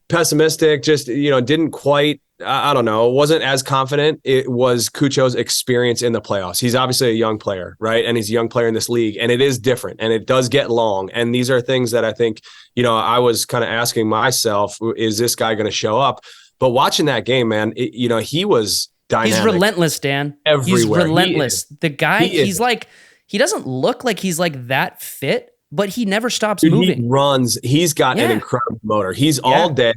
pessimistic, just, didn't quite, I don't know, wasn't as confident. It was Cucho's experience in the playoffs. He's obviously a young player, right? And he's a young player in this league, and it is different, and it does get long. And these are things that I think, I was kind of asking myself, is this guy going to show up? But watching that game, man, he was dynamic. He's relentless, Dan. Everywhere. He's relentless. The guy, he doesn't look like he's like that fit, but he never stops moving. He runs. He's got an incredible motor. He's all day,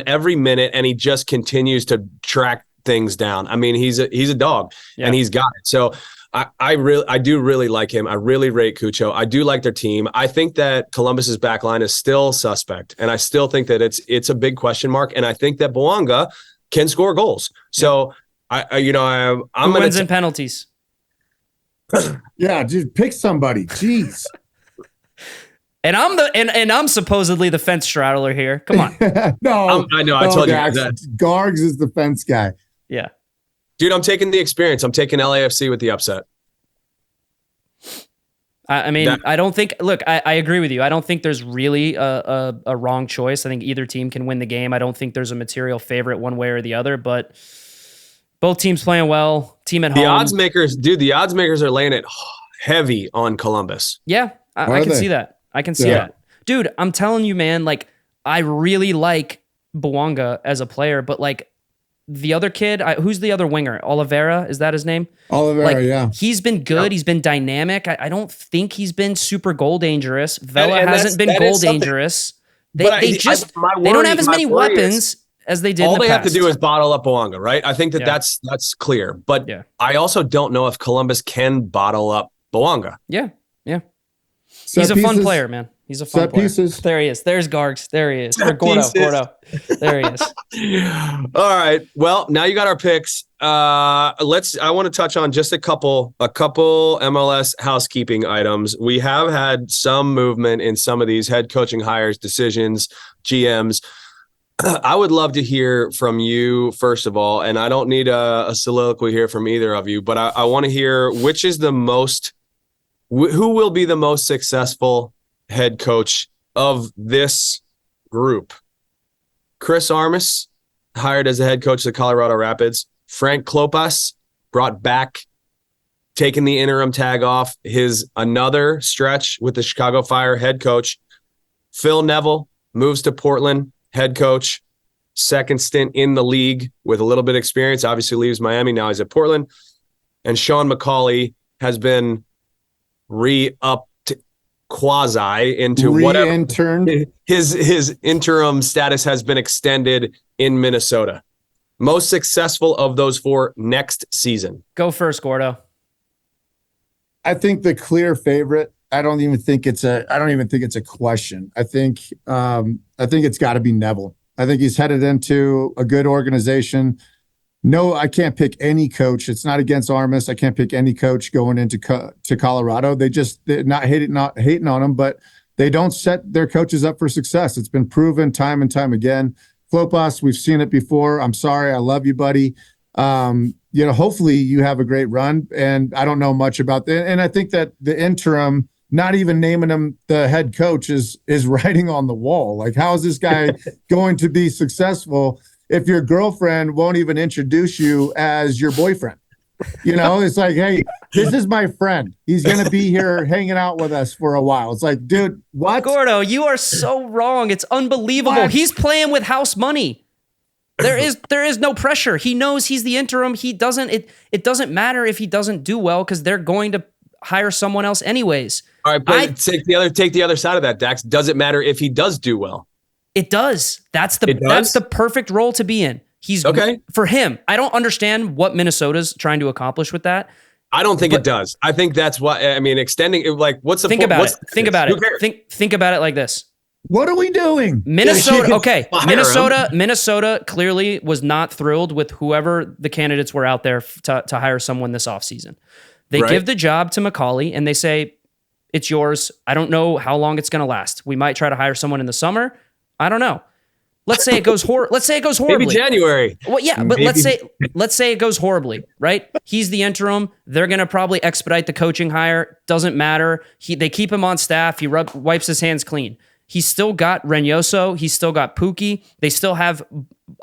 every minute, and he just continues to track things down. I mean, he's a dog, and he's got it. So I do really like him. I really rate Cucho. I do like their team. I think that Columbus's back line is still suspect, and I still think that it's a big question mark. And I think that Bouanga can score goals. So I'm Who wins in penalties? Yeah, just pick somebody. Jeez. And I'm supposedly the fence straddler here. Come on. No, I know. I told you that. Gargs is the fence guy. Yeah, dude, I'm taking the experience. I'm taking LAFC with the upset. I don't think. Look, I agree with you. I don't think there's really a wrong choice. I think either team can win the game. I don't think there's a material favorite one way or the other. But both teams playing well. Team at home. The odds makers are laying it heavy on Columbus. Yeah, I can see that. I can see that. Dude, I'm telling you, man, like, I really like Bouanga as a player, but like the other kid, who's the other winger? Oliveira, is that his name? Oliveira, He's been good. Yep. He's been dynamic. I don't think he's been super goal dangerous. Vela hasn't been goal dangerous. They don't have as many weapons as they did in the past. All they have to do is bottle up Bouanga, right? I think that's clear. But I also don't know if Columbus can bottle up Bouanga. Yeah. He's a fun player, man. He's a fun player. There he is. There's Gargs. There he is. Gordo. There he is. All right. Well, now you got our picks. I want to touch on just a couple MLS housekeeping items. We have had some movement in some of these head coaching hires, decisions, GMs. I would love to hear from you, first of all, and I don't need a soliloquy here from either of you, but I want to hear who will be the most successful head coach of this group? Chris Armas, hired as the head coach of the Colorado Rapids. Frank Klopas, brought back, taking the interim tag off. His another stretch with the Chicago Fire, head coach. Phil Neville moves to Portland, head coach. Second stint in the league with a little bit of experience. Obviously leaves Miami. Now he's at Portland. And Sean McCauley has been re-upped quasi into whatever. His interim status has been extended in Minnesota. Most successful of those four next season. Go first, Gordo. I think the clear favorite. I don't even think it's a question. I think it's got to be Neville. I think he's headed into a good organization. No, I can't pick any coach. It's not against Armas. I can't pick any coach going into to Colorado. They're not hating on them, but they don't set their coaches up for success. It's been proven time and time again. Klopas, we've seen it before. I'm sorry. I love you, buddy. Hopefully you have a great run. And I don't know much about that. And I think that the interim, not even naming him the head coach is writing on the wall. Like, how is this guy going to be successful if your girlfriend won't even introduce you as your boyfriend? It's like, hey, this is my friend. He's going to be here hanging out with us for a while. It's like, dude, what? Gordo, you are so wrong. It's unbelievable. What? He's playing with house money. There is no pressure. He knows he's the interim. He doesn't, it doesn't matter if he doesn't do well because they're going to hire someone else anyways. All right, but take the other side of that, Dax. Does it matter if he does do well? It does. That's the perfect role to be in. He's okay for him. I don't understand what Minnesota's trying to accomplish with that. I don't think it does. I think that's why. I mean, extending it. Like, what's the think point? About it? Think about it. Think about it like this. What are we doing? Minnesota. Okay, Minnesota clearly was not thrilled with whoever the candidates were out there to hire someone this offseason. They give the job to McCauley and they say, "It's yours." I don't know how long it's going to last. We might try to hire someone in the summer. I don't know. Let's say it goes horribly. Maybe January. Well, yeah, but let's say it goes horribly, right? He's the interim. They're going to probably expedite the coaching hire. Doesn't matter. They keep him on staff. He wipes his hands clean. He's still got Reynoso. He's still got Pookie. They still have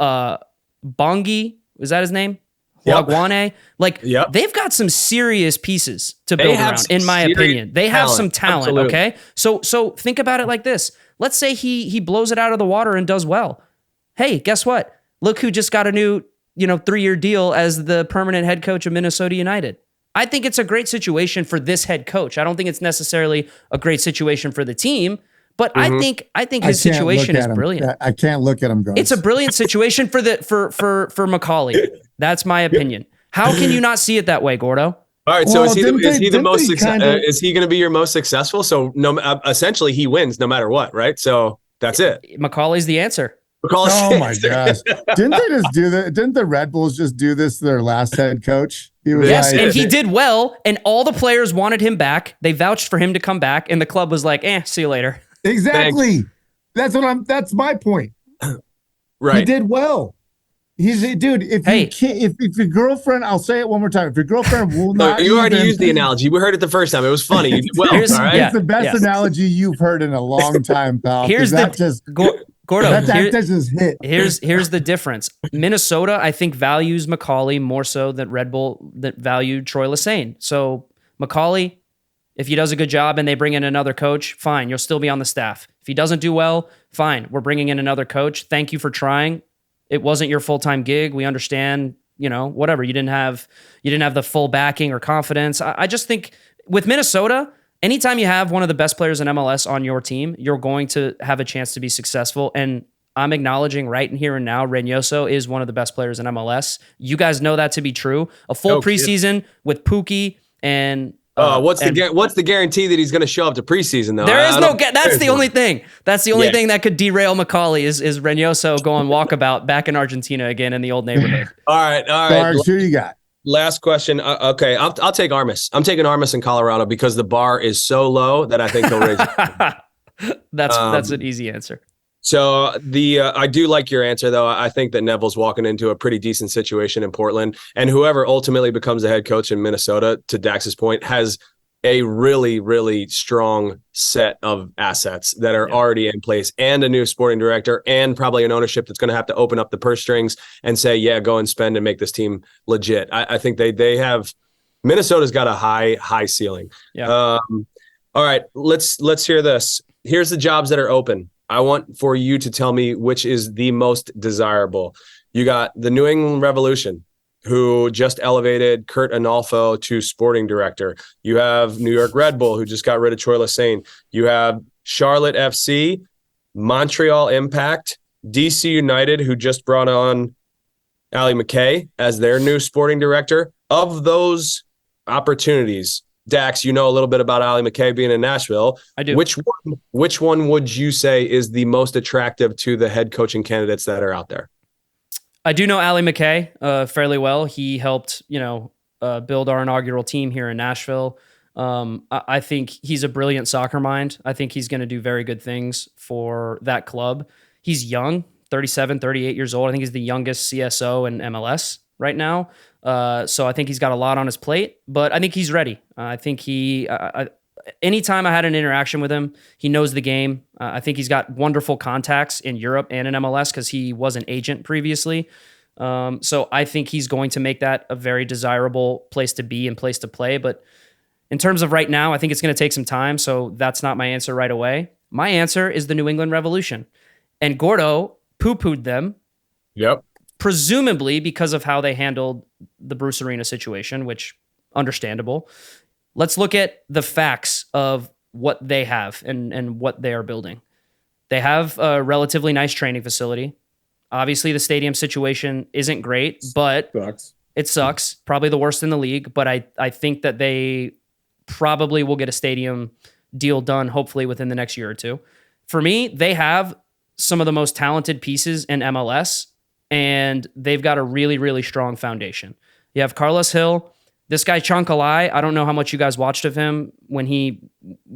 Bongi. Is that his name? Huaguane. They've got some serious pieces to build around, in my opinion. They have some talent, absolutely. Okay? So think about it like this. Let's say he blows it out of the water and does well. Hey, guess what? Look who just got a new 3-year deal as the permanent head coach of Minnesota United. I think it's a great situation for this head coach. I don't think it's necessarily a great situation for the team, but I think his situation is brilliant. I can't look at him, guys. It's a brilliant situation for McCauley. That's my opinion. How can you not see it that way, Gordo? All right, so is he the most successful? Is he going to be your most successul? So essentially, he wins no matter what, right? So that's it. McCauley's the answer. Oh my gosh! Didn't they just do that? Didn't the Red Bulls just do this to their last head coach? Yes, and he did well, and all the players wanted him back. They vouched for him to come back, and the club was like, "See you later." Exactly. Thanks. That's my point. Right. He did well. He's a dude. If your girlfriend, I'll say it one more time. If your girlfriend will not, you already used the analogy. We heard it the first time. It was funny. You did well. All right. It's the best analogy you've heard in a long time, pal. Gordo, that just hit. Here's the difference. Minnesota, I think, values McCauley more so than Red Bull that valued Troy Lesesne. So McCauley, if he does a good job and they bring in another coach, fine, you'll still be on the staff. If he doesn't do well, fine, we're bringing in another coach. Thank you for trying. It wasn't your full-time gig. We understand, whatever. You didn't have the full backing or confidence. I just think with Minnesota, anytime you have one of the best players in MLS on your team, you're going to have a chance to be successful. And I'm acknowledging right in here and now, Reynoso is one of the best players in MLS. You guys know that to be true. A full preseason with Pookie and what's the guarantee that he's going to show up to preseason though? There is no. That's the only thing. That's the only thing that could derail McCauley is Reynoso going walkabout back in Argentina again in the old neighborhood. All right. Barnes, who you got? Last question. Okay, I'll take Armas. I'm taking Armas in Colorado because the bar is so low that I think he'll raise it. That's an easy answer. So I do like your answer though. I think that Neville's walking into a pretty decent situation in Portland, and whoever ultimately becomes the head coach in Minnesota, to Dax's point, has a really, really strong set of assets that are already in place, and a new sporting director, and probably an ownership that's going to have to open up the purse strings and say, yeah, go and spend and make this team legit. I think they have, Minnesota's got a high ceiling. Yeah. All right, let's hear this. Here's the jobs that are open. I want for you to tell me which is the most desirable. You got the New England Revolution, who just elevated Kurt Analfo to sporting director. You have New York Red Bull, who just got rid of Troy Lesesne. You have Charlotte FC, Montreal Impact, DC United, who just brought on Ali McKay as their new sporting director. Of those opportunities, Dax, you know a little bit about Ali McKay being in Nashville. I do. Which one would you say is the most attractive to the head coaching candidates that are out there? I do know Ali McKay fairly well. He helped, build our inaugural team here in Nashville. I think he's a brilliant soccer mind. I think he's going to do very good things for that club. He's young, 37, 38 years old. I think he's the youngest CSO in MLS. right now. So I think he's got a lot on his plate, but I think he's ready. I think anytime I had an interaction with him, he knows the game. I think he's got wonderful contacts in Europe and in MLS because he was an agent previously. So I think he's going to make that a very desirable place to be and place to play. But in terms of right now, I think it's going to take some time. So that's not my answer right away. My answer is the New England Revolution. And Gordo poo-pooed them. Yep. Presumably because of how they handled the Bruce Arena situation, which understandable. Let's look at the facts of what they have and what they are building. They have a relatively nice training facility. Obviously, the stadium situation isn't great, but it sucks. Probably the worst in the league, but I think that they probably will get a stadium deal done, hopefully within the next year or two. For me, they have some of the most talented pieces in MLS, and they've got a really, really strong foundation. You have Carlos Hill. This guy, Chonkalai, I don't know how much you guys watched of him when he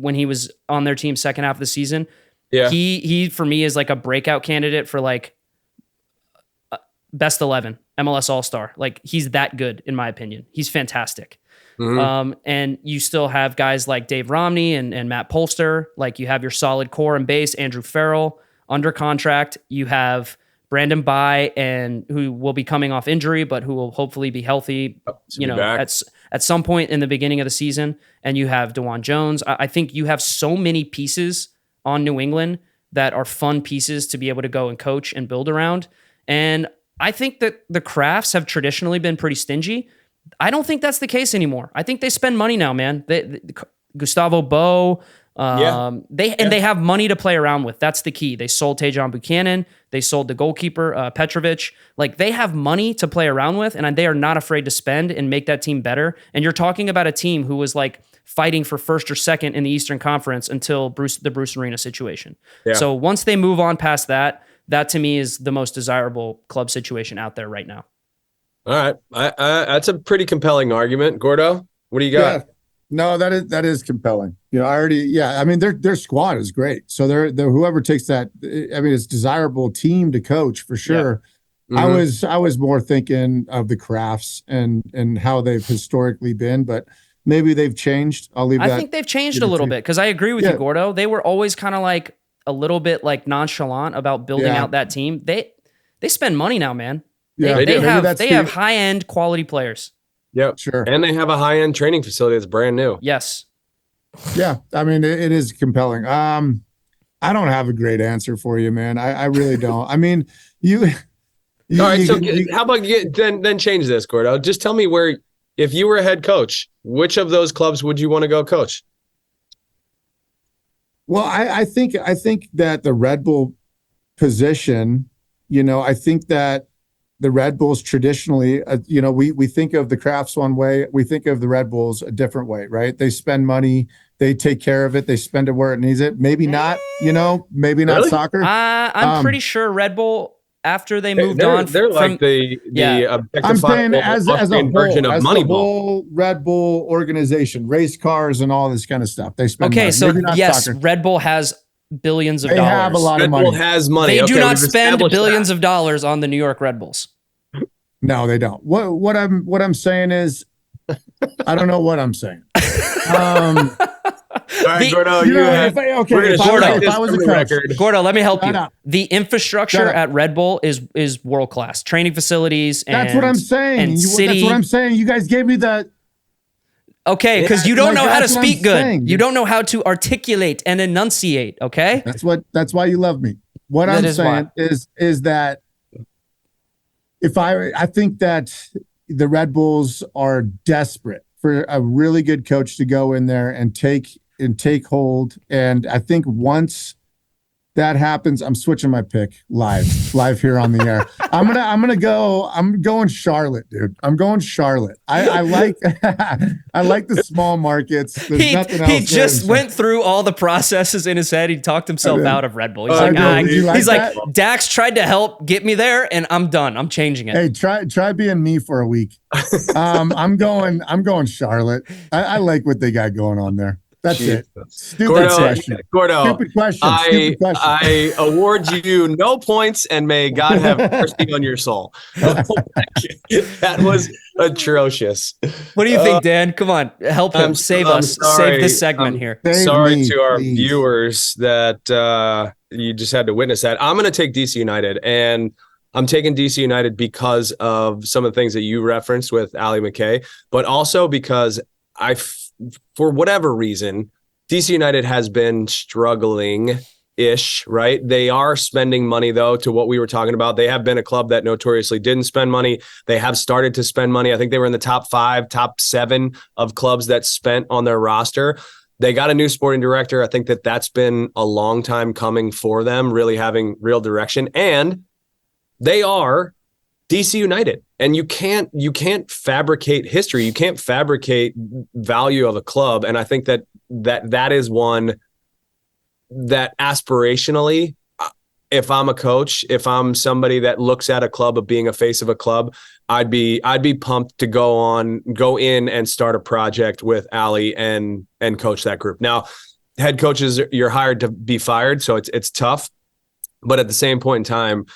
was on their team second half of the season. Yeah. He for me is like a breakout candidate for like best 11, MLS All-Star. Like he's that good in my opinion. He's fantastic. Mm-hmm. And you still have guys like Dave Romney and Matt Polster. Like you have your solid core and base, Andrew Farrell under contract. You have Brandon Bai, and who will be coming off injury, but who will hopefully be healthy, at some point in the beginning of the season. And you have DeJuan Jones. I think you have so many pieces on New England that are fun pieces to be able to go and coach and build around. And I think that the Crafts have traditionally been pretty stingy. I don't think that's the case anymore. I think they spend money now, man. Gustavo Bo, they have money to play around with. That's the key. They sold Tejan Buchanan. They sold the goalkeeper, Petrovic. Like they have money to play around with, and they are not afraid to spend and make that team better. And you're talking about a team who was like fighting for first or second in the Eastern Conference until the Bruce Arena situation. Yeah. So once they move on past that to me is the most desirable club situation out there right now. All right. That's a pretty compelling argument. Gordo, what do you got? Yeah. No, that is compelling. I mean, their squad is great. So they're whoever takes that, I mean, it's a desirable team to coach for sure. Yeah. Mm-hmm. I was more thinking of the Crafts and how they've historically been, but maybe they've changed. I think they've changed a little bit because I agree with you, Gordo. They were always kind of like a little bit like nonchalant about building out that team. They spend money now, man. They have high-end quality players. Yep, sure. And they have a high-end training facility that's brand new. Yes. Yeah, I mean, it is compelling. I don't have a great answer for you, man. I really don't. I mean, you all right, how about then change this, Gordo? Just tell me where, if you were a head coach, which of those clubs would you want to go coach? Well, I think that the Red Bull position, I think that the Red Bulls traditionally, we think of the Crafts one way. We think of the Red Bulls a different way, right? They spend money. They take care of it. They spend it where it needs it. Maybe not, maybe not soccer. I'm pretty sure Red Bull, after they moved on. They're like the I'm saying as a whole, version of Moneyball. The whole Red Bull organization, race cars and all this kind of stuff. They spend money. So yes, soccer. Red Bull has billions of dollars. They have a lot of money. Red Bull has money. They do not spend billions of dollars on the New York Red Bulls. No, they don't. What I'm saying is, I don't know what I'm saying. All right, Gordo. If I was a coach, Gordo, let me help you. The infrastructure at Red Bull is world class. Training facilities. That's what I'm saying. That's what I'm saying. You guys gave me that. Okay, because you don't know how to speak good. You don't know how to articulate and enunciate. Okay, that's why you love me. What I'm saying is that I think that the Red Bulls are desperate for a really good coach to go in there and take hold. And I think once that happens, I'm switching my pick live here on the air. I'm going Charlotte, dude. I'm going Charlotte. I like I like the small markets. There's nothing else. He just went through all the processes in his head. He talked himself out of Red Bull. He's like, Dax tried to help get me there, and I'm done. I'm changing it. Hey, try being me for a week. I'm going Charlotte. I like what they got going on there. That's Jesus. it. Stupid question. Gordo, Stupid question. Stupid question. I award you no points, and may God have mercy on your soul. That was atrocious. What do you think, Dan? Come on, help him. Save us. Sorry. Save this segment here. Sorry to our viewers that you just had to witness that. I'm going to take DC United, and I'm taking DC United because of some of the things that you referenced with Ali McKay, but also because for whatever reason, DC United has been struggling-ish, right? They are spending money, though, to what we were talking about. They have been a club that notoriously didn't spend money. They have started to spend money. I think they were in the top 5, top 7 of clubs that spent on their roster. They got a new sporting director. I think that's been a long time coming for them, really having real direction. And they are DC United, and you can't fabricate history. You can't fabricate value of a club. And I think that is one that aspirationally, if I'm a coach, if I'm somebody that looks at a club of being a face of a club, I'd be pumped to go in and start a project with Ali and coach that group. Now, head coaches, you're hired to be fired, so it's tough. But at the same point in time,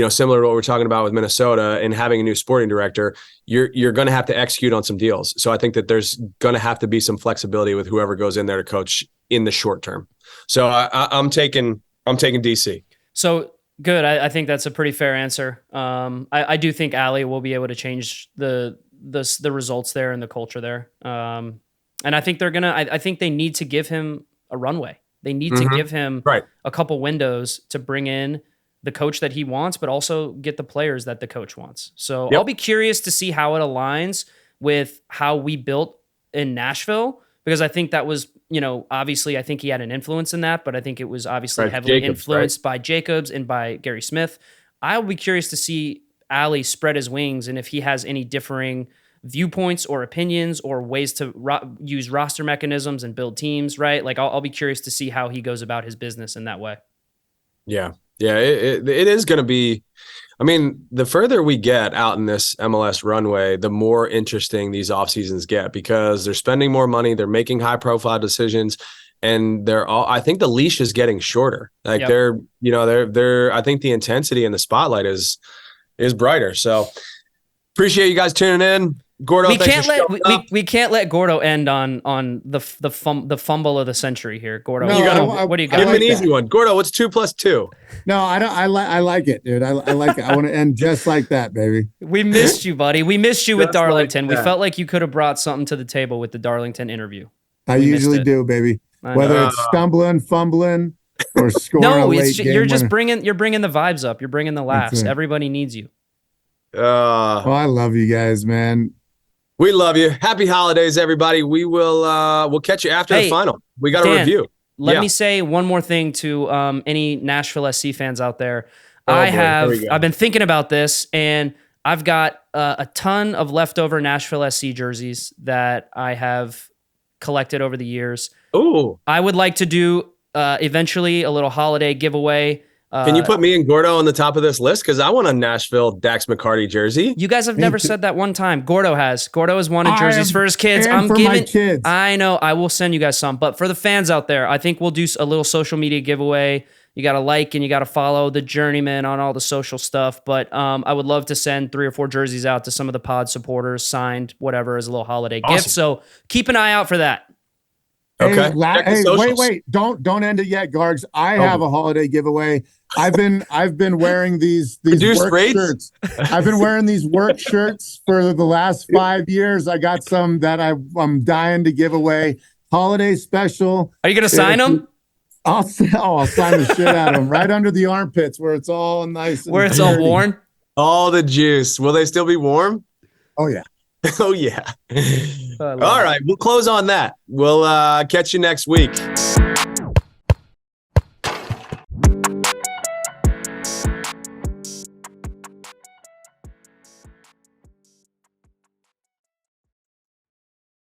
similar to what we're talking about with Minnesota and having a new sporting director, you're going to have to execute on some deals. So I think that there's going to have to be some flexibility with whoever goes in there to coach in the short term. So I'm taking DC. So good. I think that's a pretty fair answer. I do think Ali will be able to change the results there and the culture there. And I think I think they need to give him a runway. They need to give him a couple windows to bring in the coach that he wants, but also get the players that the coach wants. So I'll be curious to see how it aligns with how we built in Nashville, because I think that was, obviously I think he had an influence in that, but I think it was obviously heavily influenced by Jacobs and by Gary Smith. I'll be curious to see Ali spread his wings and if he has any differing viewpoints or opinions or ways to use roster mechanisms and build teams, right? Like I'll be curious to see how he goes about his business in that way. Yeah. Yeah, it is going to be, the further we get out in this MLS runway, the more interesting these off seasons get, because they're spending more money, they're making high profile decisions, and I think the leash is getting shorter. Like they're I think the intensity and the spotlight is brighter. So appreciate you guys tuning in. Gordo, we can't let Gordo end on the fumble of the century here. Gordo, no, what do you got? Give him an easy one. Gordo, what's 2 + 2? No, I don't. I like it, dude. I like it. I want to end just like that, baby. We missed you, buddy. We missed you with Darlington. We felt like you could have brought something to the table with the Darlington interview. I usually do, baby. Whether it's stumbling, fumbling, or scoring. No, you're just bringing the vibes up. You're bringing the laughs. Everybody needs you. I love you guys, man. We love you. Happy holidays, everybody. We will we'll catch you after the final. We got a review. Let me say one more thing to any Nashville SC fans out there. I've been thinking about this, and I've got a ton of leftover Nashville SC jerseys that I have collected over the years. Ooh. I would like to do eventually a little holiday giveaway. Can you put me and Gordo on the top of this list? Because I want a Nashville Dax McCarty jersey. You guys have never said that one time. Gordo has. Gordo has wanted jerseys for his kids. My kids. I know. I will send you guys some. But for the fans out there, I think we'll do a little social media giveaway. You got to like and you got to follow the Journeymen on all the social stuff. But I would love to send 3 or 4 jerseys out to some of the pod supporters, signed, whatever, as a little holiday gift. So keep an eye out for that. Okay. Wait. Don't end it yet, Gargs. I have a holiday giveaway. I've been wearing these work shirts. I've been wearing these work shirts for the last 5 years. I got some that I'm dying to give away. Holiday special. Are you gonna sign them? I'll sign the shit out of them right under the armpits where it's all nice. Where it's all worn. All the juice. Will they still be warm? Oh yeah. Oh yeah. All right. We'll close on that. We'll catch you next week.